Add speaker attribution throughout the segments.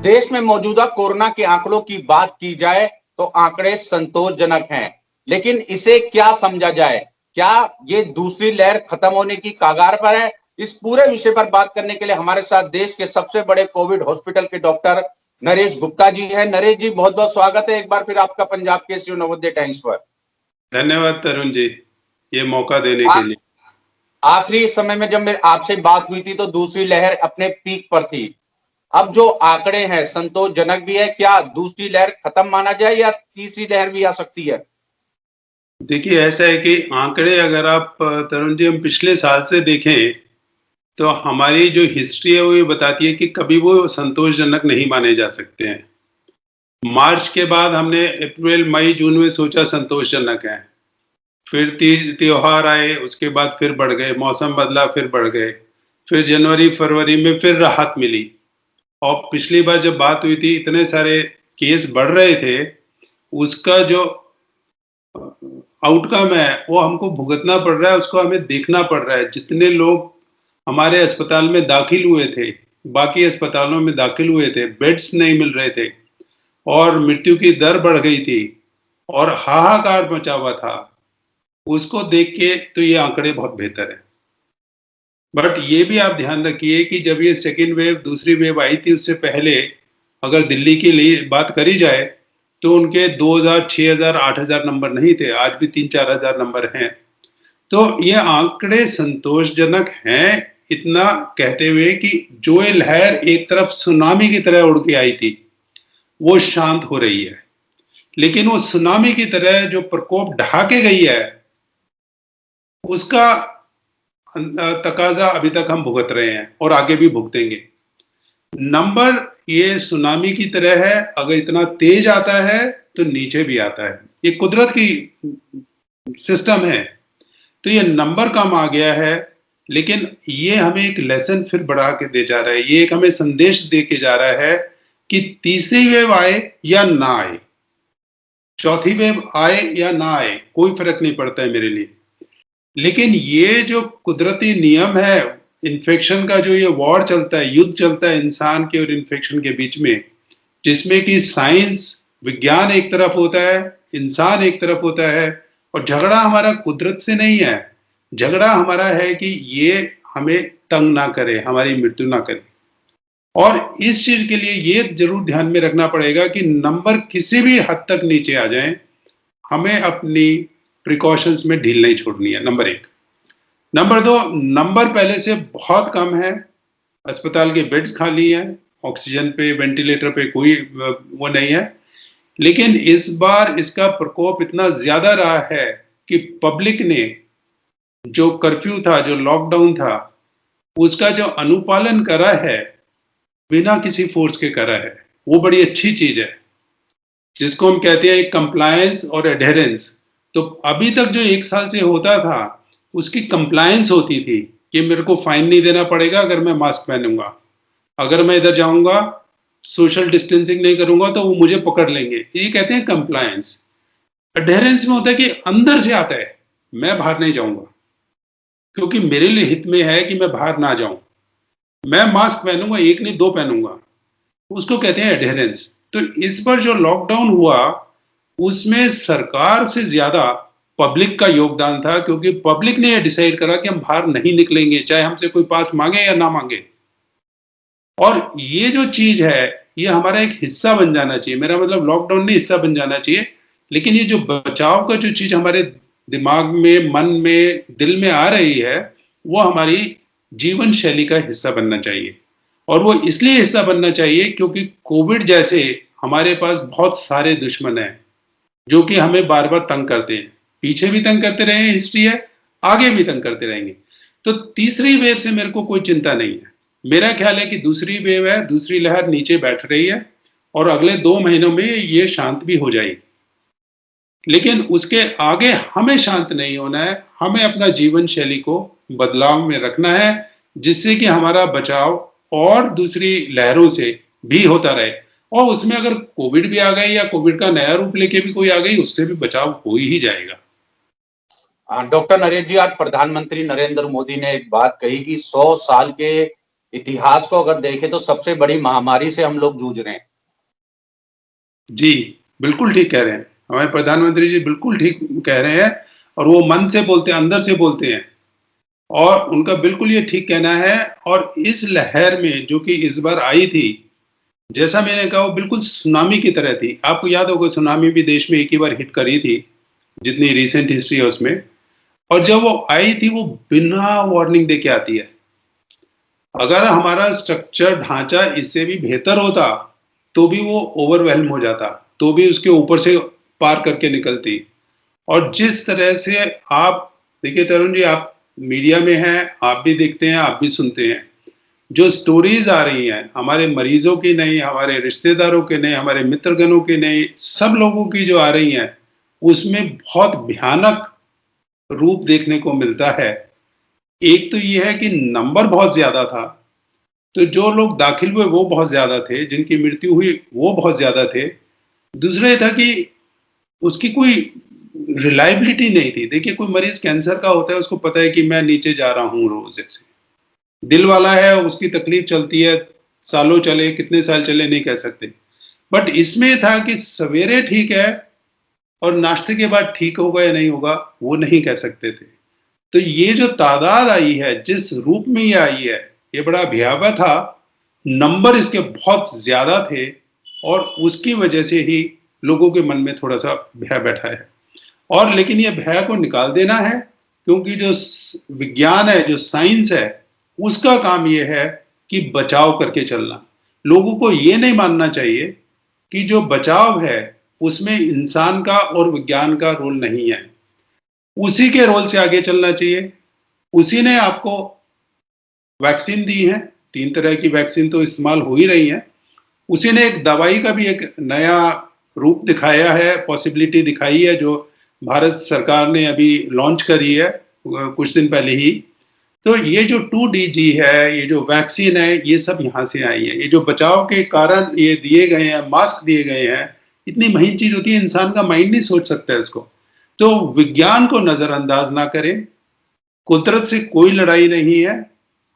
Speaker 1: देश में मौजूदा कोरोना के आंकड़ों की बात की जाए तो आंकड़े संतोषजनक हैं, लेकिन इसे क्या समझा जाए? क्या ये दूसरी लहर खत्म होने की कगार पर है? इस पूरे विषय पर बात करने के लिए हमारे साथ देश के सबसे बड़े कोविड हॉस्पिटल के डॉक्टर नरेश गुप्ता जी हैं। नरेश जी, बहुत बहुत स्वागत है एक बार फिर आपका पंजाब केसरी नवोदय टाइम्स पर।
Speaker 2: धन्यवाद तरुण जी, ये मौका देने के लिए।
Speaker 1: आखिरी समय में जब आपसे बात हुई थी तो दूसरी लहर अपने पीक पर थी। अब जो आंकड़े हैं संतोषजनक भी है। क्या दूसरी लहर खत्म माना जाए या तीसरी लहर भी आ सकती है?
Speaker 2: देखिए, ऐसा है कि आंकड़े अगर आप तरुण जी हम पिछले साल से देखें तो हमारी जो हिस्ट्री है वो ये बताती है कि कभी वो संतोषजनक नहीं माने जा सकते हैं। मार्च के बाद हमने अप्रैल मई जून में सोचा संतोषजनक है, फिर तीज त्योहार आए, उसके बाद फिर बढ़ गए, मौसम बदला फिर बढ़ गए, फिर जनवरी फरवरी में फिर राहत मिली। और पिछली बार जब बात हुई थी इतने सारे केस बढ़ रहे थे, उसका जो आउटकम है वो हमको भुगतना पड़ रहा है, उसको हमें देखना पड़ रहा है। जितने लोग हमारे अस्पताल में दाखिल हुए थे, बाकी अस्पतालों में दाखिल हुए थे, बेड्स नहीं मिल रहे थे और मृत्यु की दर बढ़ गई थी और हाहाकार मचा हुआ था, उसको देख के तो ये आंकड़े बहुत बेहतर है। बट ये भी आप ध्यान रखिए कि जब ये सेकेंड वेव दूसरी वेव आई थी उससे पहले अगर दिल्ली की लिए बात करी जाए तो उनके 2000, 6000, 8000 नंबर नहीं थे, आज भी 3-4 हजार नंबर हैं। तो ये आंकड़े संतोषजनक हैं, इतना कहते हुए कि जो ये लहर एक तरफ सुनामी की तरह उड़ के आई थी वो शांत हो रही है, लेकिन वो सुनामी की तरह जो प्रकोप ढहा के गई है उसका तकाजा अभी तक हम भुगत रहे हैं और आगे भी भुगतेंगे। नंबर ये सुनामी की तरह है, अगर इतना तेज आता है तो नीचे भी आता है, ये कुदरत की सिस्टम है। तो ये नंबर कम आ गया है, लेकिन ये हमें एक लेसन फिर बढ़ा के दे जा रहा है, ये एक हमें संदेश दे के जा रहा है कि तीसरी वेव आए या ना आए, चौथी वेव आए या ना आए, कोई फर्क नहीं पड़ता है मेरे लिए। लेकिन ये जो कुदरती नियम है, इन्फेक्शन का जो ये वॉर चलता है, युद्ध चलता है इंसान के और इन्फेक्शन के बीच में, जिसमें कि साइंस विज्ञान एक तरफ होता है, इंसान एक तरफ होता है, और झगड़ा हमारा कुदरत से नहीं है, झगड़ा हमारा है कि ये हमें तंग ना करे, हमारी मृत्यु ना करे। और इस चीज के लिए ये जरूर ध्यान में रखना पड़ेगा कि नंबर किसी भी हद तक नीचे आ जाएं, हमें अपनी प्रिकॉशंस में ढील नहीं छोड़नी है, नंबर 1। नंबर 2, नंबर पहले से बहुत कम है, अस्पताल के बेड्स खाली हैं, ऑक्सीजन पे वेंटिलेटर पे कोई वो नहीं है, लेकिन इस बार इसका प्रकोप इतना ज्यादा रहा है कि पब्लिक ने जो कर्फ्यू था, जो लॉकडाउन था, उसका जो अनुपालन करा है बिना किसी फोर्स के करा है, वो बड़ी अच्छी चीज है, जिसको हम कहते हैं कंप्लायंस और एडहेरेंस। तो अभी तक जो 1 साल से होता था उसकी कंप्लायंस होती थी कि मेरे को फाइन नहीं देना पड़ेगा अगर मैं मास्क पहनूंगा, अगर मैं इधर जाऊंगा सोशल डिस्टेंसिंग नहीं करूंगा तो वो मुझे पकड़ लेंगे, ये कहते हैं कंप्लायंस। एडहेरेंस में होता है कि अंदर से आता है मैं बाहर नहीं जाऊंगा, क्योंकि मेरे लिए हित में है कि मैं बाहर ना जाऊं, मैं मास्क पहनूंगा, 1 नहीं 2 पहनूंगा, उसको कहते हैं एडहेरेंस। तो इस पर जो लॉकडाउन हुआ उसमें सरकार से ज्यादा पब्लिक का योगदान था, क्योंकि पब्लिक ने यह डिसाइड करा कि हम बाहर नहीं निकलेंगे, चाहे हमसे कोई पास मांगे या ना मांगे। और ये जो चीज है ये हमारा एक हिस्सा बन जाना चाहिए, मेरा मतलब लॉकडाउन नहीं हिस्सा बन जाना चाहिए, लेकिन ये जो बचाव का जो चीज हमारे दिमाग में, मन में, दिल में आ रही है वो हमारी जीवन शैली का हिस्सा बनना चाहिए। और वो इसलिए हिस्सा बनना चाहिए क्योंकि कोविड जैसे हमारे पास बहुत सारे दुश्मन हैं जो कि हमें बार बार तंग करते हैं, पीछे भी तंग करते रहे हैं, हिस्ट्री है, आगे भी तंग करते रहेंगे। तो तीसरी वेव से मेरे को कोई चिंता नहीं है, मेरा ख्याल है कि दूसरी वेव है, दूसरी लहर नीचे बैठ रही है और अगले 2 महीनों में ये शांत भी हो जाएगी। लेकिन उसके आगे हमें शांत नहीं होना है, हमें अपना जीवन शैली को बदलाव में रखना है, जिससे कि हमारा बचाव और दूसरी लहरों से भी होता रहे, और उसमें अगर कोविड भी आ गई या कोविड का नया रूप लेके भी कोई आ गई, उससे भी बचाव हो ही जाएगा।
Speaker 1: डॉक्टर नरेश जी, आज प्रधानमंत्री नरेंद्र मोदी ने एक बात कही कि 100 साल के इतिहास को अगर देखें तो सबसे बड़ी महामारी से हम लोग जूझ रहे हैं।
Speaker 2: जी, बिल्कुल ठीक कह रहे हैं। हमारे प्रधानमंत्री जी बिल्कुल ठीक कह रहे हैं और वो मन से बोलते हैं, अंदर से बोलते हैं और उनका बिल्कुल ये ठीक कहना है। और इस लहर में जो कि इस बार आई थी, जैसा मैंने कहा वो बिल्कुल सुनामी की तरह थी। आपको याद होगा सुनामी भी देश में एक ही बार हिट करी थी, जितनी रिसेंट हिस्ट्री है उसमें। और जब वो आई थी वो बिना वार्निंग दे के आती है। अगर हमारा स्ट्रक्चर ढांचा इससे भी बेहतर होता तो भी वो ओवरवेल्म हो जाता, तो भी उसके ऊपर से पार करके निकलती। और जिस तरह से आप देखिए तरुण जी, आप मीडिया में हैं, आप भी देखते हैं, आप भी सुनते हैं, जो स्टोरीज आ रही हैं हमारे मरीजों की नहीं, हमारे रिश्तेदारों के नहीं, हमारे मित्रगणों की नहीं, सब लोगों की जो आ रही हैं, उसमें बहुत भयानक रूप देखने को मिलता है। एक तो ये है कि नंबर बहुत ज्यादा था, तो जो लोग दाखिल हुए वो बहुत ज्यादा थे, जिनकी मृत्यु हुई वो बहुत ज्यादा थे। दूसरा ये था कि उसकी कोई रिलायबिलिटी नहीं थी। देखिए कोई मरीज कैंसर का होता है, उसको पता है कि मैं नीचे जा रहा हूं रोज। ऐसे दिल वाला है, उसकी तकलीफ चलती है, सालों चले, कितने साल चले नहीं कह सकते। बट इसमें था कि सवेरे ठीक है और नाश्ते के बाद ठीक होगा या नहीं होगा वो नहीं कह सकते थे। तो ये जो तादाद आई है, जिस रूप में ये आई है, ये बड़ा भयावह था। नंबर इसके बहुत ज्यादा थे और उसकी वजह से ही लोगों के मन में थोड़ा सा भय बैठा है। और लेकिन ये भय को निकाल देना है, क्योंकि जो विज्ञान है, जो साइंस है, उसका काम ये है कि बचाव करके चलना। लोगों को ये नहीं मानना चाहिए कि जो बचाव है उसमें इंसान का और विज्ञान का रोल नहीं है। उसी के रोल से आगे चलना चाहिए। उसी ने आपको वैक्सीन दी है, 3 तरह की वैक्सीन तो इस्तेमाल हो ही रही है। उसी ने एक दवाई का भी एक नया रूप दिखाया है, पॉसिबिलिटी दिखाई है, जो भारत सरकार ने अभी लॉन्च करी है कुछ दिन पहले ही। तो ये जो 2DG है, ये जो वैक्सीन है, ये सब यहाँ से आई है। ये जो बचाव के कारण ये दिए गए हैं, मास्क दिए गए हैं, इतनी महीन चीज होती है, इंसान का माइंड नहीं सोच सकता है इसको। तो विज्ञान को नजरअंदाज ना करें। कुदरत से कोई लड़ाई नहीं है,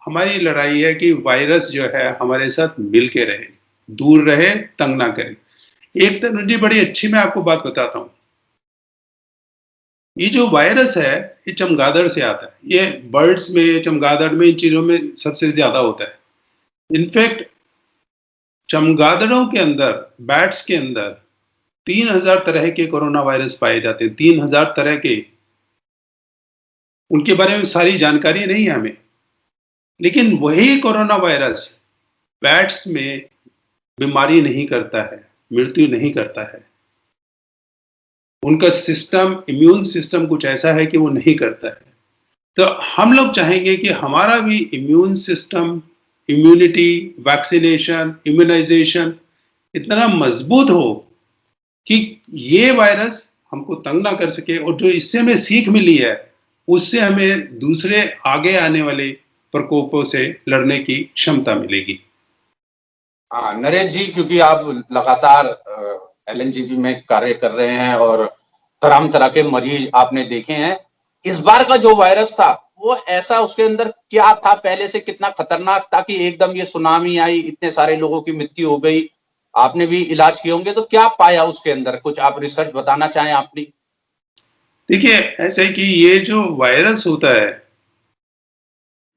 Speaker 2: हमारी लड़ाई है कि वायरस जो है हमारे साथ मिल के रहे, दूर रहे, तंग ना करे। एक तनुज जी बड़ी अच्छी मैं आपको बात बताता हूँ। ये जो वायरस है ये चमगादड़ से आता है। ये बर्ड्स में, चमगादड़ में, इन चीजों में सबसे ज्यादा होता है। इनफैक्ट चमगादड़ों के अंदर, बैट्स के अंदर 3000 तरह के कोरोना वायरस पाए जाते हैं। 3000 तरह के। उनके बारे में सारी जानकारी नहीं है हमें, लेकिन वही कोरोना वायरस बैट्स में बीमारी नहीं करता है, मृत्यु नहीं करता है। उनका सिस्टम, इम्यून सिस्टम कुछ ऐसा है कि वो नहीं करता है। तो हम लोग चाहेंगे कि हमारा भी immune system, immunity, vaccination, immunisation इतना मजबूत हो कि ये वायरस हमको तंग ना कर सके। और जो इससे हमें सीख मिली है, उससे हमें दूसरे आगे आने वाले प्रकोपों से लड़ने की क्षमता मिलेगी।
Speaker 1: हाँ नरेश जी, क्योंकि आप लगातार LNGP में कार्य कर रहे हैं और तरह तरह के मरीज आपने देखे हैं, इस बार का जो वायरस था वो ऐसा, उसके अंदर क्या था, पहले से कितना खतरनाक था कि एकदम ये सुनामी आई, इतने सारे लोगों की मृत्यु हो गई। आपने भी इलाज किए होंगे, तो क्या पाया उसके अंदर, कुछ आप रिसर्च बताना चाहें आपने?
Speaker 2: देखिए ऐसे कि ये जो वायरस होता है,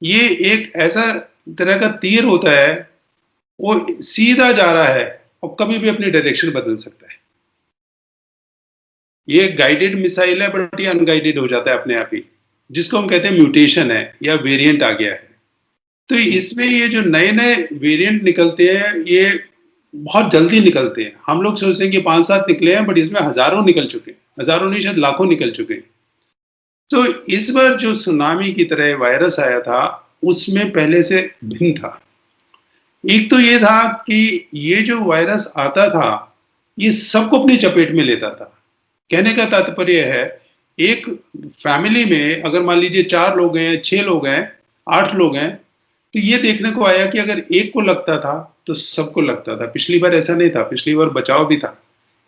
Speaker 2: ये एक ऐसा तरह का तीर होता है, वो सीधा जा रहा है और कभी भी अपनी डायरेक्शन बदल सकता है। ये गाइडेड मिसाइल है, बट ये अनगाइडेड हो जाता है अपने आप ही, जिसको हम कहते हैं म्यूटेशन है या वेरिएंट आ गया है। तो इसमें ये जो नए नए वेरिएंट निकलते हैं, ये बहुत जल्दी निकलते हैं। हम लोग सोचते हैं कि 5-7 निकले हैं, बट इसमें हजारों निकल चुके हैं, हजारों नहीं शायद लाखों निकल चुके हैं। तो इस बार जो सुनामी की तरह वायरस आया था, उसमें पहले से भिन्न था। एक तो ये था कि ये जो वायरस आता था, ये सबको अपनी चपेट में लेता था। कहने का तात्पर्य है, एक फैमिली में अगर मान लीजिए 4 लोग हैं, 6 लोग हैं, 8 लोग हैं, तो ये देखने को आया कि अगर एक को लगता था तो सबको लगता था। पिछली बार ऐसा नहीं था, पिछली बार बचाव भी था।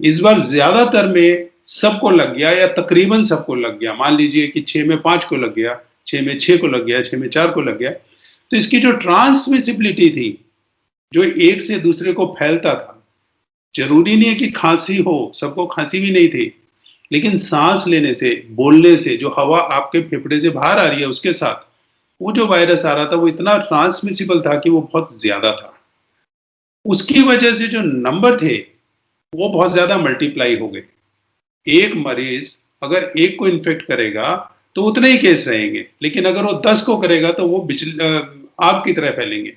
Speaker 2: इस बार ज्यादातर में सबको लग गया या तकरीबन सबको लग गया। मान लीजिए कि 6 में 5 को लग गया, 6 में 6 को लग गया, 6 में 4 को लग गया। तो इसकी जो ट्रांसमिसिबिलिटी थी, जो एक से दूसरे को फैलता था, जरूरी नहीं है कि खांसी हो, सबको खांसी भी नहीं थी, लेकिन सांस लेने से, बोलने से जो हवा आपके फेफड़े से बाहर आ रही है उसके साथ वो जो वायरस आ रहा था वो इतना ट्रांसमिसिबल था कि वो बहुत ज्यादा था। उसकी वजह से जो नंबर थे वो बहुत ज्यादा मल्टीप्लाई हो गए। एक मरीज अगर एक को इन्फेक्ट करेगा तो उतने ही केस रहेंगे, लेकिन अगर वो 10 को करेगा तो वो आग की तरह फैलेंगे।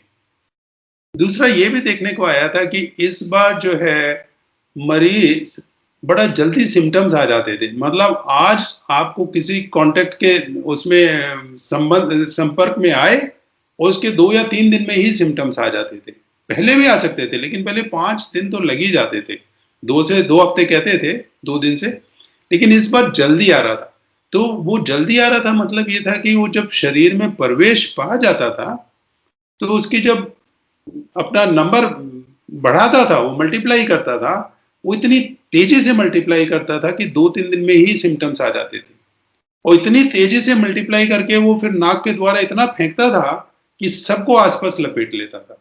Speaker 2: दूसरा ये भी देखने को आया था कि इस बार जो है मरीज बड़ा जल्दी सिम्टम्स आ जाते थे। मतलब आज आपको किसी कांटेक्ट के उसमें संपर्क में आए और उसके 2 या 3 दिन में ही सिम्टम्स आ जाते थे। पहले भी आ सकते थे, लेकिन पहले 5 दिन तो लग ही जाते थे। 2 से 2 हफ्ते कहते थे, 2 दिन से, लेकिन इस बार जल्दी आ रहा था। तो वो जल्दी आ रहा था मतलब ये था कि वो जब शरीर में प्रवेश पा जाता था तो उसकी जब अपना नंबर बढ़ाता था, वो मल्टीप्लाई करता था, वो इतनी तेजी से मल्टीप्लाई करता था कि 2-3 दिन में ही सिम्टम्स आ जाते थे। और इतनी तेजी से मल्टीप्लाई करके वो फिर नाक के द्वारा इतना फेंकता था कि सबको आसपास लपेट लेता था।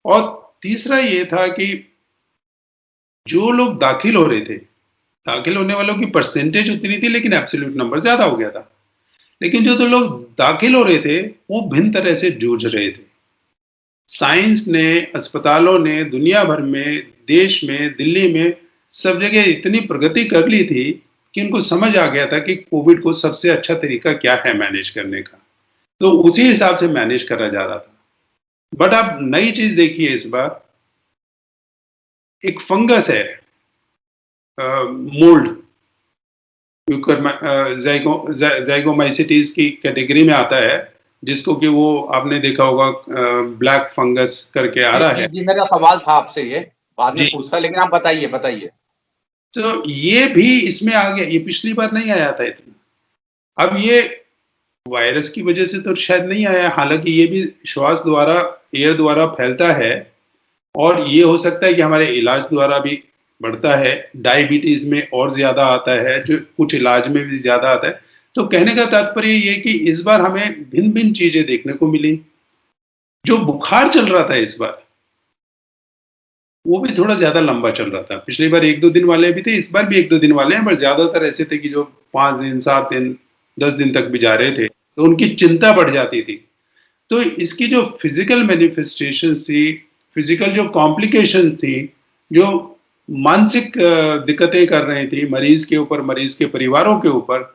Speaker 2: और तीसरा ये था कि जो लोग दाखिल हो रहे थे, दाखिल होने वालों की परसेंटेज उतनी थी लेकिन एब्सोल्यूट नंबर ज्यादा हो गया था। लेकिन जो तो लोग दाखिल हो रहे थे वो भिन्न तरह से जूझ रहे थे। साइंस ने, अस्पतालों ने दुनिया भर में, देश में, दिल्ली में, सब जगह इतनी प्रगति कर ली थी कि उनको समझ आ गया था कि कोविड को सबसे अच्छा तरीका क्या है मैनेज करने का। तो उसी हिसाब से मैनेज करा जा रहा था। बट आप नई चीज देखिए, इस बार एक फंगस है, मोल्ड, जाइगोमाइसिटीज की कैटेगरी में आता है, जिसको कि वो आपने देखा होगा, ब्लैक फंगस करके आ रहा है।
Speaker 1: जी, मेरा सवाल था आपसे, ये बाद में
Speaker 2: जी,
Speaker 1: पूछता, लेकिन आप बताइए बताइए।
Speaker 2: तो ये भी इसमें आ गया। ये पिछली बार नहीं आया था इतना। अब ये वायरस की वजह से तो शायद नहीं आया, हालांकि ये भी श्वास द्वारा, एयर द्वारा फैलता है और ये हो सकता है कि हमारे इलाज द्वारा भी बढ़ता है। डायबिटीज में और ज्यादा आता है, जो कुछ इलाज में भी ज्यादा आता है। तो कहने का तात्पर्य ये कि इस बार हमें भिन्न भिन्न चीजें देखने को मिली। जो बुखार चल रहा था इस बार, वो भी थोड़ा ज्यादा लंबा चल रहा था। पिछली बार 1-2 दिन वाले भी थे, इस बार भी 1-2 दिन वाले हैं, पर ज्यादातर ऐसे थे कि जो 5 दिन, 7 दिन, 10 दिन तक भी जा रहे थे, तो उनकी चिंता बढ़ जाती थी। तो इसकी जो फिजिकल मैनिफेस्टेशंस थी, फिजिकल जो कॉम्प्लिकेशंस थी, जो मानसिक दिक्कतें कर रही थी मरीज के ऊपर, मरीज के परिवारों के ऊपर,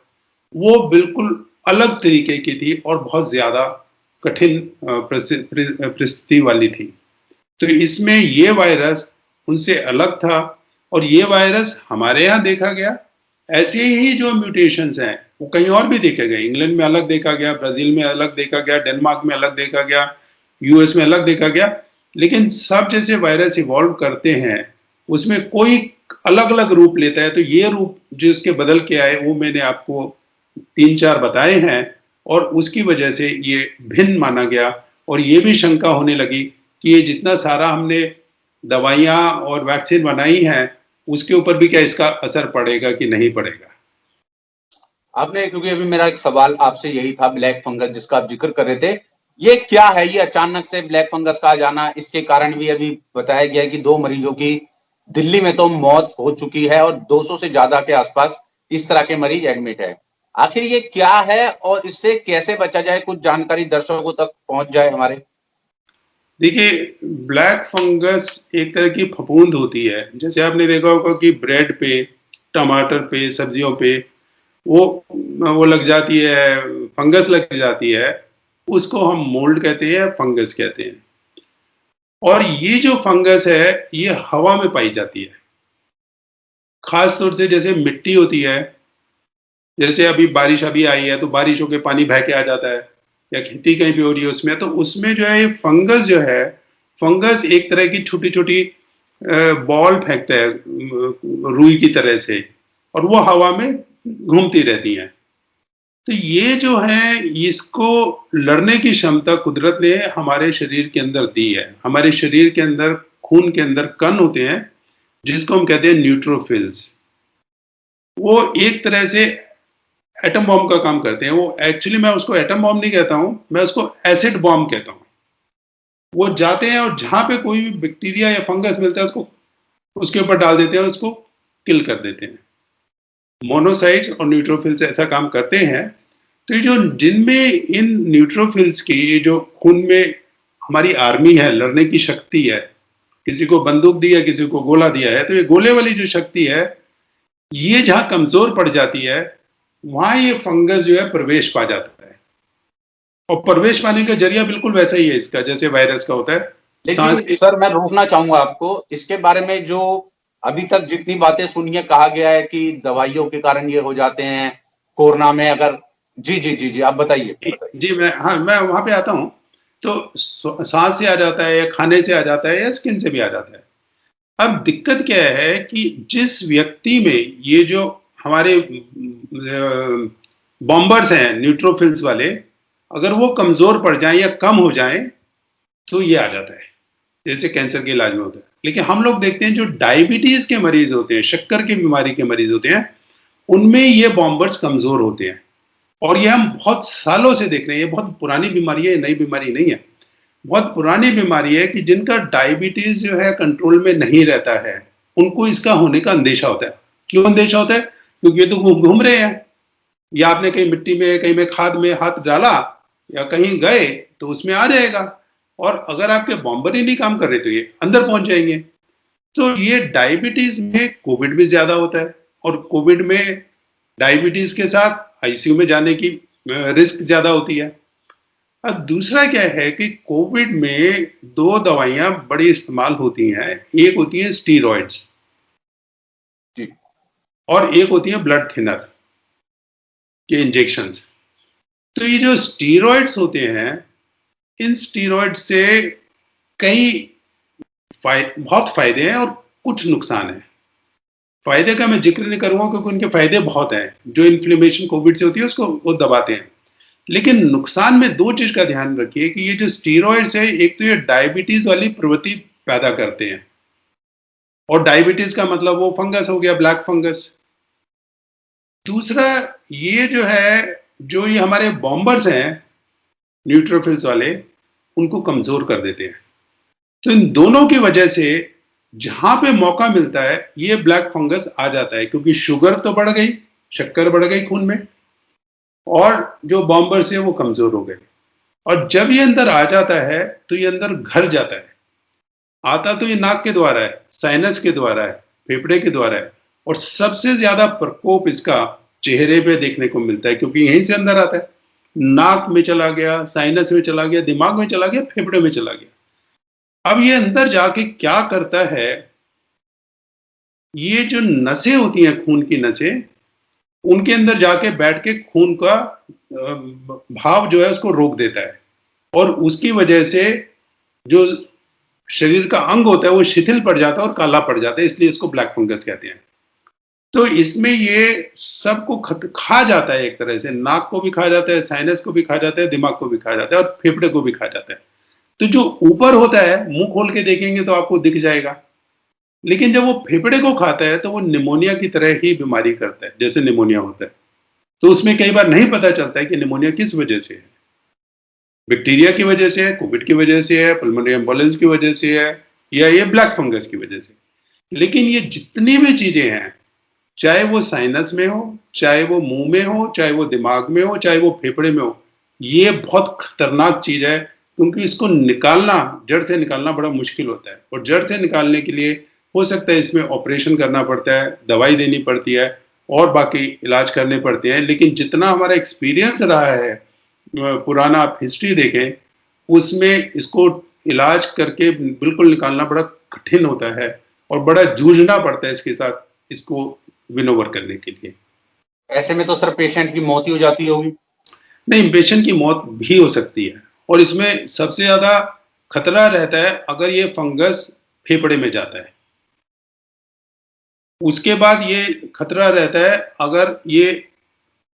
Speaker 2: वो बिल्कुल अलग तरीके की थी और बहुत ज्यादा कठिन परिस्थिति वाली थी। तो इसमें ये वायरस उनसे अलग था और ये वायरस हमारे यहाँ देखा गया। ऐसे ही जो म्यूटेशंस हैं वो कहीं और भी देखे गए। इंग्लैंड में अलग देखा गया, ब्राजील में अलग देखा गया, डेनमार्क में अलग देखा गया, यूएस में अलग देखा गया। लेकिन सब जैसे वायरस इवॉल्व करते हैं उसमें कोई अलग अलग रूप लेता है। तो ये रूप जो इसके बदल के आए वो मैंने आपको 3-4 बताए हैं और उसकी वजह से ये भिन्न माना गया। और ये भी शंका होने लगी कि ये जितना सारा हमने दवाइयां और वैक्सीन बनाई हैं उसके ऊपर भी क्या इसका असर पड़ेगा कि नहीं पड़ेगा।
Speaker 1: आपने, क्योंकि अभी मेरा एक सवाल आपसे यही था, ब्लैक फंगस जिसका आप जिक्र कर रहे थे, ये क्या है? ये अचानक से ब्लैक फंगस का आ जाना, इसके कारण भी अभी बताया गया है कि 2 मरीजों की दिल्ली में तो मौत हो चुकी है और 200 से ज्यादा के आसपास इस तरह के मरीज एडमिट है। आखिर ये क्या है और इससे कैसे बचा जाए? कुछ जानकारी दर्शकों तक पहुंच जाए हमारे।
Speaker 2: देखिए, ब्लैक फंगस एक तरह की फफूंद होती है। जैसे आपने देखा होगा कि ब्रेड पे, टमाटर पे, सब्जियों पे वो लग जाती है, फंगस लग जाती है, उसको हम मोल्ड कहते हैं, फंगस कहते हैं। और ये जो फंगस है ये हवा में पाई जाती है। खास तौर से जैसे मिट्टी होती है, जैसे अभी बारिश अभी आई है तो बारिशों के पानी बह के आ जाता है, या खेती कहीं भी हो रही है उसमें, तो उसमें जो है ये फंगस जो है, फंगस एक तरह की छोटी छोटी बॉल फेंकता है रुई की तरह से, और वो हवा में घूमती रहती हैं। तो ये जो है इसको लड़ने की क्षमता कुदरत ने हमारे शरीर के अंदर दी है। हमारे शरीर के अंदर, खून के अंदर कण होते हैं जिसको हम कहते हैं न्यूट्रोफिल्स। वो एक तरह से एटम बॉम्ब का काम करते हैं। वो एक्चुअली मैं उसको एटम बॉम्ब नहीं कहता हूं, मैं उसको एसिड बॉम्ब कहता हूं। वो जाते हैं और जहां पे कोई भी बैक्टीरिया या फंगस मिलता है उसको उसके ऊपर डाल देते हैं, उसको किल कर देते हैं। मोनोसाइट्स और न्यूट्रोफिल्स ऐसा काम करते हैं। तो ये जो जिनमें इन न्यूट्रोफिल्स की ये जो खून में हमारी आर्मी है, लड़ने की शक्ति है, किसी को बंदूक दी है, किसी को गोला दिया है, तो ये गोले वाली जो शक्ति है ये जहां कमजोर पड़ जाती है वहां ये फंगस जो है प्रवेश पा जाता है। और प्रवेश पाने का जरिया बिल्कुल वैसा ही है इसका, जैसे वायरस का होता है।
Speaker 1: लेकिन
Speaker 2: सांस
Speaker 1: सर मैं रोकना चाहूंगा आपको इसके बारे में। जो अभी तक जितनी बातें सुनी है, कहा गया है कि दवाइयों के कारण ये हो जाते हैं कोरोना में। अगर जी जी जी जी आप बताइए बताइए।
Speaker 2: जी मैं वहां पे आता हूं। तो सांस से आ जाता है या खाने से आ जाता है या स्किन से भी आ जाता है। अब दिक्कत क्या है कि जिस व्यक्ति में ये जो हमारे बॉम्बर्स हैं न्यूट्रोफिल्स वाले, अगर वो कमजोर पड़ जाएं या कम हो जाएं तो ये आ जाता है, जैसे कैंसर के इलाज में होता है। लेकिन हम लोग देखते हैं जो डायबिटीज के मरीज होते हैं, शक्कर की बीमारी के मरीज होते हैं, उनमें ये बॉम्बर्स कमजोर होते हैं। और ये हम बहुत सालों से देख रहे हैं। ये बहुत पुरानी बीमारी है, नई बीमारी नहीं है। बहुत पुरानी बीमारी है कि जिनका डायबिटीज जो है कंट्रोल में नहीं रहता है, उनको इसका होने का अंदेशा होता है। क्यों अंदेशा होता है? क्योंकि ये तो घूम रहे हैं, या आपने कहीं मिट्टी में, कहीं में खाद में हाथ डाला या कहीं गए तो उसमें आ जाएगा। और अगर आपके बॉम्बर ही नहीं काम कर रहे तो ये अंदर पहुंच जाएंगे। तो ये डायबिटीज में कोविड भी ज्यादा होता है, और कोविड में डायबिटीज के साथ आईसीयू में जाने की रिस्क ज्यादा होती है। अब दूसरा क्या है कि कोविड में दो दवाइयां बड़ी इस्तेमाल होती हैं। एक होती है स्टीरॉइड्स
Speaker 1: जी
Speaker 2: और एक होती है ब्लड थिनर के इंजेक्शंस। तो ये जो स्टीरॉइड्स होते हैं, इन स्टीरॉइड से कई बहुत फायदे हैं और कुछ नुकसान है। फायदे का मैं जिक्र नहीं करूंगा क्योंकि उनके फायदे बहुत हैं। जो इन्फ्लेमेशन कोविड से होती है उसको वो दबाते हैं। लेकिन नुकसान में दो चीज का ध्यान रखिए कि ये जो स्टीरॉइड्स है, एक तो ये डायबिटीज वाली प्रवृत्ति पैदा करते हैं, और डायबिटीज का मतलब वो फंगस हो गया, ब्लैक फंगस। दूसरा ये जो है, जो ये हमारे बॉम्बर्स हैं न्यूट्रोफिल्स वाले, उनको कमजोर कर देते हैं। तो इन दोनों की वजह से जहां पे मौका मिलता है ये ब्लैक फंगस आ जाता है, क्योंकि शुगर तो बढ़ गई, शक्कर बढ़ गई खून में, और जो बॉम्बर्स है वो कमजोर हो गए। और जब ये अंदर आ जाता है तो ये अंदर घर जाता है। आता तो ये नाक के द्वारा है, साइनस के द्वारा है, फेफड़े के द्वारा है, और सबसे ज्यादा प्रकोप इसका चेहरे पे देखने को मिलता है, क्योंकि यहीं से अंदर आता है। नाक में चला गया, साइनस में चला गया, दिमाग में चला गया, फेफड़े में चला गया। अब ये अंदर जाके क्या करता है, ये जो नसें होती हैं, खून की नसें, उनके अंदर जाके बैठ के खून का भाव जो है उसको रोक देता है, और उसकी वजह से जो शरीर का अंग होता है वो शिथिल पड़ जाता है और काला पड़ जाता है। इसलिए इसको ब्लैक फंगस कहते हैं। तो इसमें ये सबको खा जाता है, एक तरह से नाक को भी खा जाता है, साइनस को भी खा जाता है, दिमाग को भी खा जाता है, और फेफड़े को भी खा जाता है। तो जो ऊपर होता है, मुंह खोल के देखेंगे तो आपको दिख जाएगा, लेकिन जब वो फेफड़े को खाता है तो वो निमोनिया की तरह ही बीमारी करता है, जैसे निमोनिया होता है। तो उसमें कई बार नहीं पता चलता है कि निमोनिया किस वजह से है। बैक्टीरिया की वजह से है, कोविड की वजह से है, पल्मोनरी एम्बोलिज्म की वजह से है, या ये ब्लैक फंगस की वजह से। लेकिन ये जितनी भी चीजें हैं, चाहे वो साइनस में हो, चाहे वो मुंह में हो, चाहे वो दिमाग में हो, चाहे वो फेफड़े में हो, ये बहुत खतरनाक चीज है, क्योंकि इसको निकालना, जड़ से निकालना बड़ा मुश्किल होता है। और जड़ से निकालने के लिए हो सकता है इसमें ऑपरेशन करना पड़ता है, दवाई देनी पड़ती है, और बाकी इलाज करने पड़ते हैं। लेकिन जितना हमारा एक्सपीरियंस रहा है, पुराना आप हिस्ट्री देखें, उसमें इसको इलाज करके बिल्कुल निकालना बड़ा कठिन होता है, और बड़ा जूझना पड़ता है इसके साथ, इसको विन ओवर करने के लिए।
Speaker 1: ऐसे में तो सर पेशेंट की मौत ही हो जाती होगी।
Speaker 2: नहीं, पेशेंट की मौत भी हो सकती है, और इसमें सबसे ज्यादा खतरा रहता है अगर ये फंगस फेफड़े में जाता है। उसके बाद ये खतरा रहता है अगर ये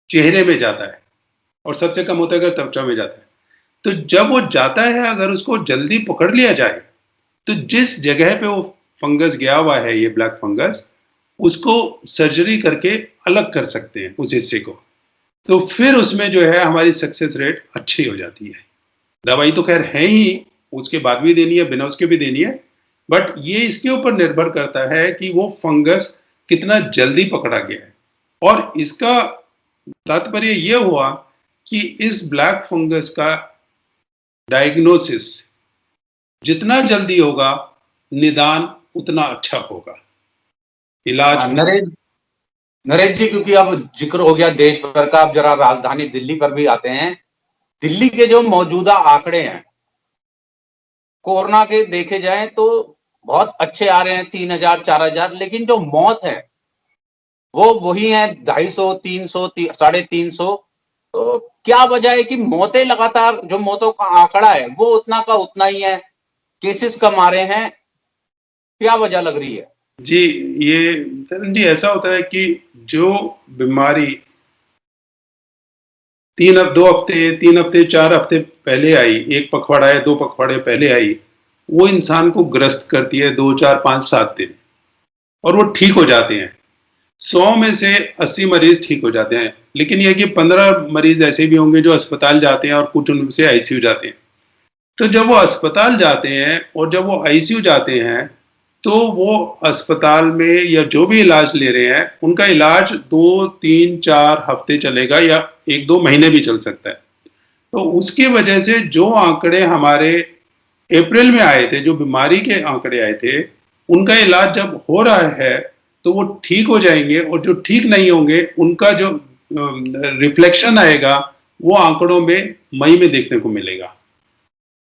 Speaker 2: चेहरे में जाता है, और सबसे कम होता है अगर त्वचा में जाता है। तो जब वो जाता है, अगर उसको जल्दी पकड़ लिया जाए, तो जिस जगह पे वो फंगस गया हुआ है, ये ब्लैक फंगस, उसको सर्जरी करके अलग कर सकते हैं उस हिस्से को। तो फिर उसमें जो है हमारी सक्सेस रेट अच्छी हो जाती है। दवाई तो खैर है ही, उसके बाद भी देनी है, बिना उसके भी देनी है, बट ये इसके ऊपर निर्भर करता है कि वो फंगस कितना जल्दी पकड़ा गया है। और इसका तात्पर्य ये हुआ कि इस ब्लैक फंगस का डायग्नोसिस जितना जल्दी होगा, निदान उतना अच्छा होगा, इलाज भी।
Speaker 1: नरेश नरेश जी, क्योंकि अब जिक्र हो गया देश भर का, अब जरा राजधानी दिल्ली पर भी आते हैं। दिल्ली के जो मौजूदा आंकड़े हैं कोरोना के देखे जाएं तो बहुत अच्छे आ रहे हैं, 3,000 4,000, लेकिन जो मौत है वो वही है 250, 300, 350। तो क्या वजह है कि मौतें लगातार, जो मौतों का आंकड़ा है वो उतना का उतना ही है, केसेस कम आ रहे हैं, क्या वजह लग रही है?
Speaker 2: जी, ये तरन जी ऐसा होता है कि जो बीमारी 2 हफ्ते, 3 हफ्ते, 4 हफ्ते पहले आई, 1 पखवाड़ा या 2 पखवाड़े पहले आई, वो इंसान को ग्रस्त करती है 2, 4, 5, 7 दिन, और वो ठीक हो जाते हैं। 100 में से 80 मरीज ठीक हो जाते हैं, लेकिन ये कि 15 मरीज ऐसे भी होंगे जो अस्पताल जाते हैं और कुछ उनसे आईसीयू जाते हैं। तो जब वो अस्पताल जाते हैं और जब वो आईसीयू जाते हैं, तो वो अस्पताल में या जो भी इलाज ले रहे हैं, उनका इलाज 2, 3, 4 हफ्ते चलेगा या 1-2 महीने भी चल सकता है। तो उसकी वजह से जो आंकड़े हमारे अप्रैल में आए थे, जो बीमारी के आंकड़े आए थे, उनका इलाज जब हो रहा है तो वो ठीक हो जाएंगे, और जो ठीक नहीं होंगे उनका जो रिफ्लेक्शन आएगा वो आंकड़ों में मई में देखने को मिलेगा।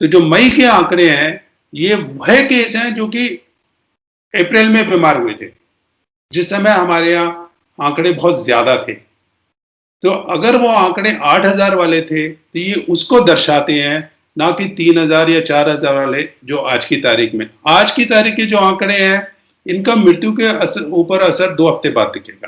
Speaker 2: तो जो मई के आंकड़े हैं, ये वह केस हैं जो कि अप्रैल में बीमार हुए थे, जिस समय हमारे यहाँ आंकड़े बहुत ज्यादा थे। तो अगर वो आंकड़े 8,000 वाले थे तो ये उसको दर्शाते हैं, ना कि 3,000 या 4,000 वाले जो आज की तारीख में। आज की तारीख के जो आंकड़े हैं, इनका मृत्यु के ऊपर असर 2 हफ्ते बाद दिखेगा।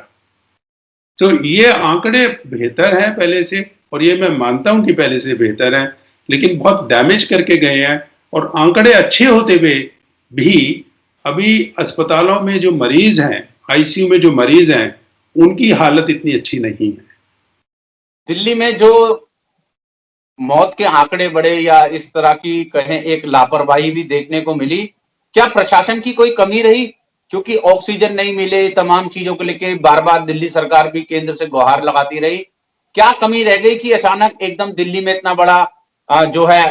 Speaker 2: तो ये आंकड़े बेहतर हैं पहले से, और ये मैं मानता हूं कि पहले से बेहतर हैं, लेकिन बहुत डैमेज करके गए हैं। और आंकड़े अच्छे होते हुए भी अभी अस्पतालों में जो मरीज हैं, आईसीयू में जो मरीज हैं, उनकी हालत इतनी अच्छी नहीं है।
Speaker 1: दिल्ली में जो मौत के आंकड़े बढ़े या इस तरह की कहें एक लापरवाही भी देखने को मिली, क्या प्रशासन की कोई कमी रही? क्योंकि ऑक्सीजन नहीं मिले, तमाम चीजों को लेके बार बार दिल्ली सरकार भी केंद्र से गुहार लगाती रही। क्या कमी रह गई कि अचानक एकदम दिल्ली में इतना बड़ा जो है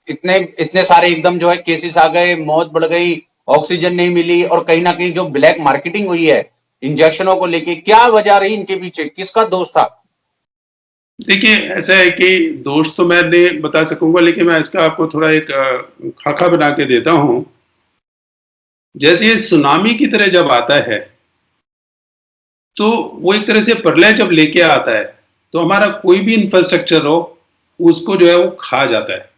Speaker 1: इतने इतने सारे एकदम जो है केसेस आ गए, मौत बढ़ गई, ऑक्सीजन नहीं मिली, और कहीं ना कहीं जो ब्लैक मार्केटिंग हुई है इंजेक्शनों को लेके, क्या वजह रही इनके पीछे, किसका दोष था?
Speaker 2: देखिए, ऐसा है कि दोष तो मैं नहीं बता सकूंगा, लेकिन मैं इसका आपको थोड़ा एक खाका बना के देता हूं। जैसे ये सुनामी की तरह जब आता है, तो वो एक तरह से प्रलय जब लेके आता है, तो हमारा कोई भी इंफ्रास्ट्रक्चर हो, उसको जो है वो खा जाता है।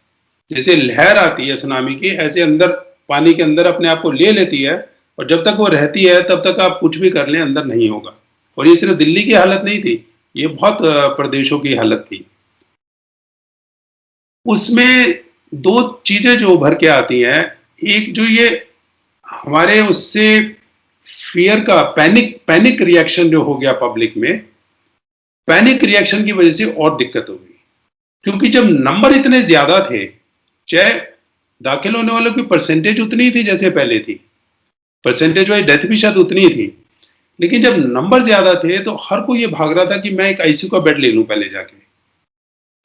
Speaker 2: जैसे लहर आती है सुनामी की, ऐसे अंदर पानी के अंदर अपने आप को ले लेती है, और जब तक वो रहती है तब तक आप कुछ भी कर लें, अंदर नहीं होगा। और ये सिर्फ दिल्ली की हालत नहीं थी, ये बहुत प्रदेशों की हालत थी। उसमें 2 चीजें जो उभर के आती हैं, एक जो ये हमारे उससे फियर का पैनिक रिएक्शन जो हो गया पब्लिक में, पैनिक रिएक्शन की वजह से और दिक्कत हो गई। क्योंकि जब नंबर इतने ज्यादा थे, चाहे दाखिल होने वालों की परसेंटेज उतनी थी जैसे पहले थी, परसेंटेज वाइज डेथ भी शायद उतनी थी, लेकिन जब नंबर ज्यादा थे तो हर कोई ये भाग रहा था कि मैं एक आईसीयू का बेड ले लूं पहले जाके।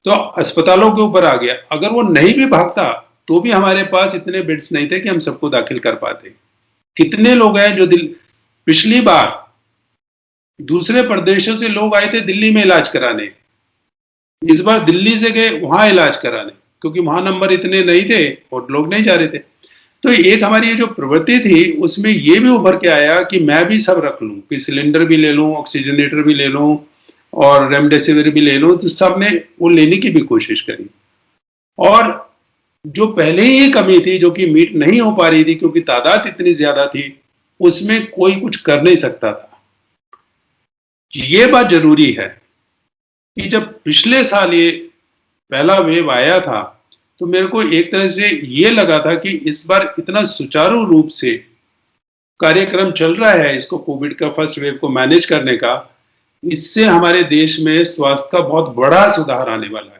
Speaker 2: तो अस्पतालों के ऊपर आ गया। अगर वो नहीं भी भागता तो भी हमारे पास इतने बेड्स नहीं थे कि हम सबको दाखिल कर पाते। कितने लोग हैं जो पिछली बार दूसरे प्रदेशों से लोग आए थे दिल्ली में इलाज कराने, इस बार दिल्ली से गए वहां इलाज कराने, क्योंकि वहां नंबर इतने नहीं थे और लोग नहीं जा रहे थे। तो एक हमारी ये जो प्रवृत्ति थी, उसमें ये भी उभर के आया कि मैं भी सब रख लूं, कि सिलेंडर भी ले लूं, ऑक्सीजनेटर भी ले लूं, और रेमडेसिविर भी ले लूं। तो सबने वो लेने की भी कोशिश करी, और जो पहले ही कमी थी, जो कि मीट नहीं हो पा रही थी क्योंकि तादाद इतनी ज्यादा थी, उसमें कोई कुछ कर नहीं सकता था। ये बात जरूरी है कि जब पिछले साल ये पहला वेव आया था, तो मेरे को एक तरह से ये लगा था कि इस बार इतना सुचारू रूप से कार्यक्रम चल रहा है इसको, कोविड का फर्स्ट वेव को मैनेज करने का, इससे हमारे देश में स्वास्थ्य का बहुत बड़ा सुधार आने वाला है।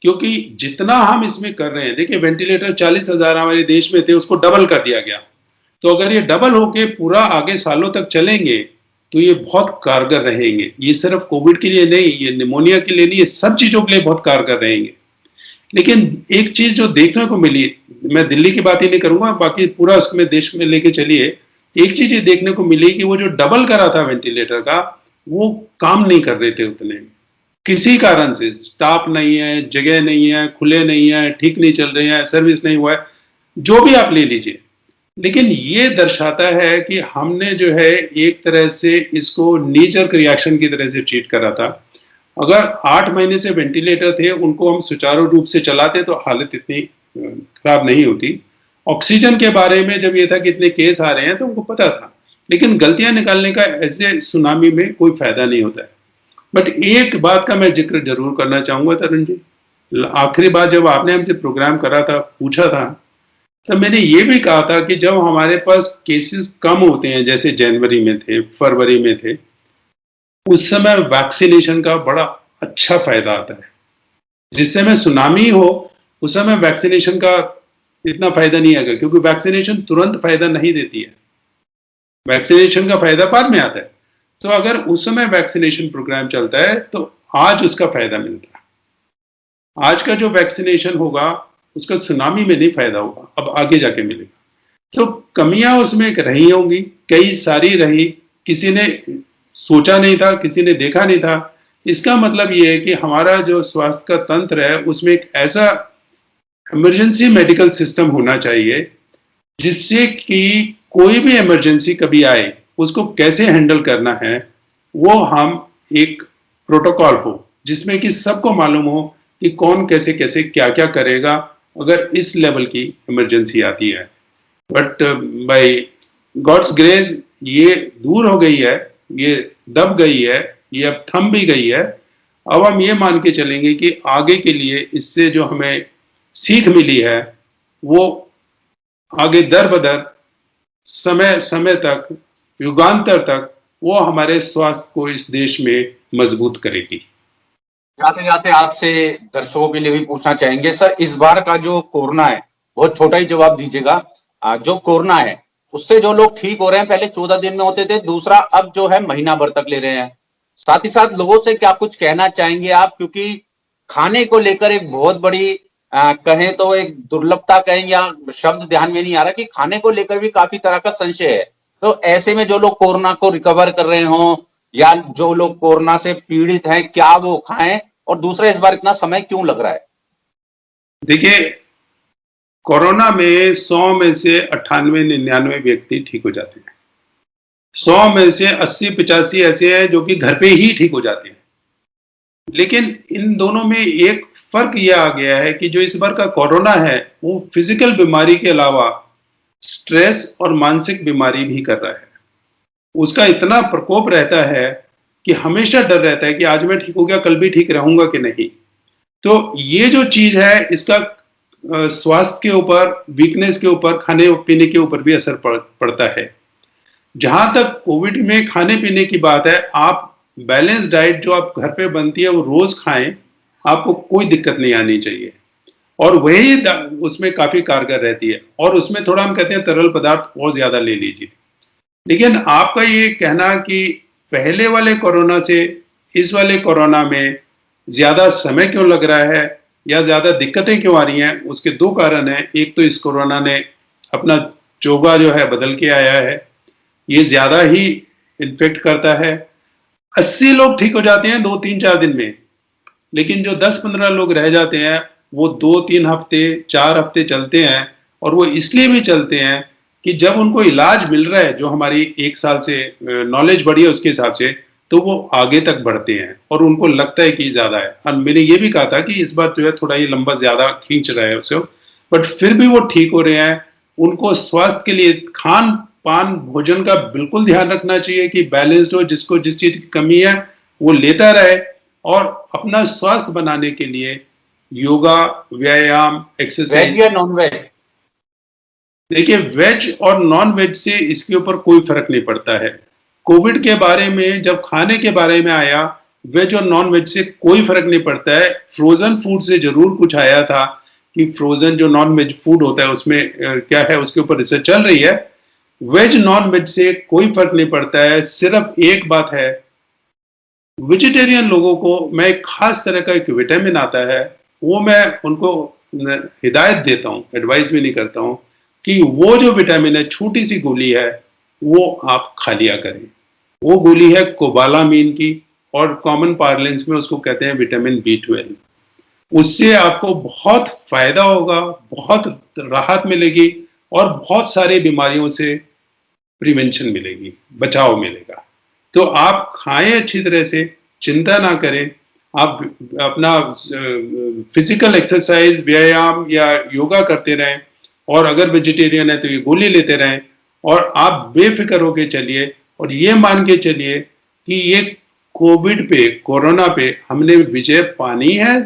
Speaker 2: क्योंकि जितना हम इसमें कर रहे हैं, देखिए वेंटिलेटर 40,000 हमारे देश में थे, उसको डबल कर दिया गया। तो अगर ये डबल होके पूरा आगे सालों तक चलेंगे तो ये बहुत कारगर रहेंगे। ये सिर्फ कोविड के लिए नहीं, ये निमोनिया के लिए नहीं, ये सब चीजों के लिए बहुत कारगर रहेंगे। लेकिन एक चीज जो देखने को मिली, मैं दिल्ली की बात ही नहीं करूंगा, बाकी पूरा उसमें देश में लेके चलिए, एक चीज ये देखने को मिली कि वो जो डबल करा था वेंटिलेटर का, वो काम नहीं कर रहे थे उतने, किसी कारण से। स्टाफ नहीं है, जगह नहीं है, खुले नहीं है, ठीक नहीं चल रहे हैं, सर्विस नहीं हुआ है, जो भी आप ले लीजिए। लेकिन ये दर्शाता है कि हमने जो है एक तरह से इसको नी जर्क रिएक्शन की तरह से ट्रीट करा था। अगर 8 महीने से वेंटिलेटर थे, उनको हम सुचारू रूप से चलाते तो हालत इतनी खराब नहीं होती। ऑक्सीजन के बारे में जब ये था कि इतने केस आ रहे हैं तो उनको पता था, लेकिन गलतियां निकालने का ऐसे सुनामी में कोई फायदा नहीं होता है। बट एक बात का मैं जिक्र जरूर करना चाहूंगा तरुण जी, आखिरी बार जब आपने हमसे प्रोग्राम करा था, पूछा था, तब मैंने ये भी कहा था कि जब हमारे पास केसेस कम होते हैं, जैसे जनवरी में थे, फरवरी में थे, उस समय वैक्सीनेशन का बड़ा अच्छा फायदा आता है। जिस समय सुनामी हो उस समय वैक्सीनेशन का इतना फायदा नहीं आएगा, क्योंकि वैक्सीनेशन तुरंत फायदा नहीं देती है, वैक्सीनेशन का फायदा बाद में आता है। तो अगर उस समय वैक्सीनेशन प्रोग्राम चलता है तो आज उसका फायदा मिलता है। आज का जो वैक्सीनेशन होगा उसका सुनामी में नहीं फायदा होगा, अब आगे जाके मिलेगा। तो कमियां उसमें रही होंगी, कई सारी रही, किसी ने सोचा नहीं था, किसी ने देखा नहीं था। इसका मतलब ये है कि हमारा जो स्वास्थ्य का तंत्र है उसमें एक ऐसा इमरजेंसी मेडिकल सिस्टम होना चाहिए जिससे कि कोई भी इमरजेंसी कभी आए उसको कैसे हैंडल करना है, वो हम एक प्रोटोकॉल हो जिसमें कि सबको मालूम हो कि कौन कैसे कैसे क्या क्या करेगा अगर इस लेवल की इमरजेंसी आती है। बट बाय गॉड्स ग्रेस ये दूर हो गई है, ये दब गई है, ये अब थम भी गई है। अब हम ये मान के चलेंगे कि आगे के लिए इससे जो हमें सीख मिली है वो आगे दर बदर समय समय तक, युगांतर तक वो हमारे स्वास्थ्य को इस देश में मजबूत करेगी।
Speaker 1: जाते जाते आपसे दर्शकों के लिए भी पूछना चाहेंगे सर, इस बार का जो कोरोना है, बहुत छोटा ही जवाब दीजिएगा, जो कोरोना है उससे जो लोग ठीक हो रहे हैं, पहले 14 दिन में होते थे, दूसरा अब जो है महीना भर तक ले रहे हैं। साथ ही साथ लोगों से क्या कुछ कहना चाहेंगे आप, क्योंकि खाने को लेकर एक बहुत बड़ी कहें तो एक दुर्लभता कहें या शब्द ध्यान में नहीं आ रहा कि खाने को लेकर भी काफी तरह का संशय है। तो ऐसे में जो लोग कोरोना को रिकवर कर रहे हों या जो लोग कोरोना से पीड़ित हैं, क्या वो खाएं, और दूसरा इस बार इतना समय क्यों लग रहा है?
Speaker 2: देखिए, कोरोना में 100 में से 98-99 व्यक्ति ठीक हो जाते हैं, 100 में से 80-85 ऐसे हैं जो कि घर पे ही ठीक हो जाते हैं। लेकिन इन दोनों में एक फर्क यह आ गया है कि जो इस बार का कोरोना है वो फिजिकल बीमारी के अलावा स्ट्रेस और मानसिक बीमारी भी कर रहा है। उसका इतना प्रकोप रहता है कि हमेशा डर रहता है कि आज मैं ठीक हो गया, कल भी ठीक रहूंगा कि नहीं। तो ये जो चीज है इसका स्वास्थ्य के ऊपर, वीकनेस के ऊपर, खाने पीने के ऊपर भी असर पड़ता है। जहां तक कोविड में खाने पीने की बात है, आप बैलेंस डाइट जो आप घर पे बनती है वो रोज खाएं, आपको कोई दिक्कत नहीं आनी चाहिए, और वही उसमें काफी कारगर रहती है। और उसमें थोड़ा हम कहते हैं तरल पदार्थ और ज्यादा ले लीजिए। लेकिन आपका ये कहना कि पहले वाले कोरोना से इस वाले कोरोना में ज्यादा समय क्यों लग रहा है या ज्यादा दिक्कतें क्यों आ रही हैं, उसके दो कारण हैं। एक तो इस कोरोना ने अपना चोगा जो है बदल के आया है, ये ज्यादा ही इन्फेक्ट करता है। 80 लोग ठीक हो जाते हैं 2-3-4 दिन में, लेकिन जो 10-15 लोग रह जाते हैं वो 2-3 हफ्ते, 4 हफ्ते चलते हैं। और वो इसलिए भी चलते हैं कि जब उनको इलाज मिल रहा है, जो हमारी 1 साल से नॉलेज बढ़ी है उसके हिसाब से, तो वो आगे तक बढ़ते हैं और उनको लगता है कि ज्यादा है। और मैंने ये भी कहा था कि इस बार जो है थोड़ा ये लंबा ज्यादा खींच रहा है उसे, बट फिर भी वो ठीक हो रहे हैं। उनको स्वास्थ्य के लिए खान पान भोजन का बिल्कुल ध्यान रखना चाहिए कि बैलेंस्ड हो, जिसको जिस चीज की कमी है वो लेता रहे, और अपना स्वास्थ्य बनाने के लिए योगा, व्यायाम, एक्सरसाइज।
Speaker 1: वेज या नॉन वेज?
Speaker 2: देखिए, वेज और नॉन वेज से इसके ऊपर कोई फर्क नहीं पड़ता है। कोविड के बारे में जब खाने के बारे में आया, वेज और नॉन वेज से कोई फर्क नहीं पड़ता है। फ्रोजन फूड से जरूर कुछ आया था कि फ्रोजन जो नॉन वेज फूड होता है उसमें क्या है, उसके ऊपर रिसर्च चल रही है। वेज नॉन वेज से कोई फर्क नहीं पड़ता है। सिर्फ एक बात है, वेजिटेरियन लोगों को मैं एक खास तरह का एक विटामिन आता है, वो मैं उनको हिदायत देता हूँ, एडवाइस भी नहीं करता हूँ कि वो जो विटामिन है, छोटी सी गोली है, वो आप खा लिया करें। वो गोली है कोबालामीन की, और कॉमन पार्लेंस में उसको कहते हैं विटामिन B12। उससे आपको बहुत फायदा होगा, बहुत राहत मिलेगी और बहुत सारी बीमारियों से प्रिवेंशन मिलेगी, बचाव मिलेगा। तो आप खाएं अच्छी तरह से, चिंता ना करें। आप अपना फिजिकल एक्सरसाइज, व्यायाम या योगा करते रहें, और अगर वेजिटेरियन है तो ये गोली लेते रहें, और आप बेफिक्र होके चलिए और ये मान के चलिए कि ये कोविड पे, कोरोना पे हमने विजय पानी है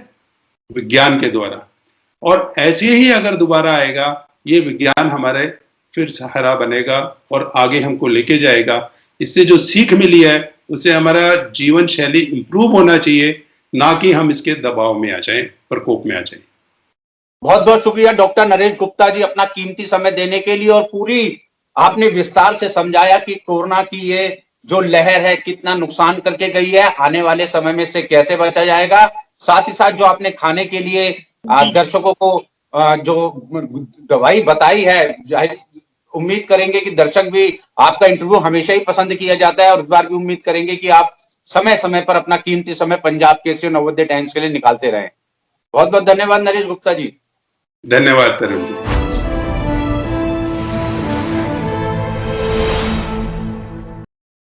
Speaker 2: विज्ञान के द्वारा। और ऐसे ही अगर दोबारा आएगा, ये विज्ञान हमारे फिर सहारा बनेगा और आगे हमको लेके जाएगा। इससे जो सीख मिली है उससे हमारा जीवन शैली इंप्रूव होना चाहिए, ना कि हम इसके दबाव में आ जाएं, प्रकोप में आ जाएं।
Speaker 1: बहुत बहुत शुक्रिया डॉक्टर नरेश गुप्ता जी, अपना कीमती समय देने के लिए, और पूरी आपने विस्तार से समझाया कि कोरोना की ये जो लहर है कितना नुकसान करके गई है, आने वाले समय में से कैसे बचा जाएगा। साथ ही साथ जो आपने खाने के लिए दर्शकों को जो दवाई बताई है, उम्मीद करेंगे कि दर्शक भी, आपका इंटरव्यू हमेशा ही पसंद किया जाता है, और इस बार भी उम्मीद करेंगे कि आप समय समय पर अपना कीमती समय पंजाब केसरी नवोदय टाइम्स के लिए निकालते रहें। बहुत बहुत धन्यवाद नरेश गुप्ता जी।
Speaker 2: धन्यवाद तरुण जी।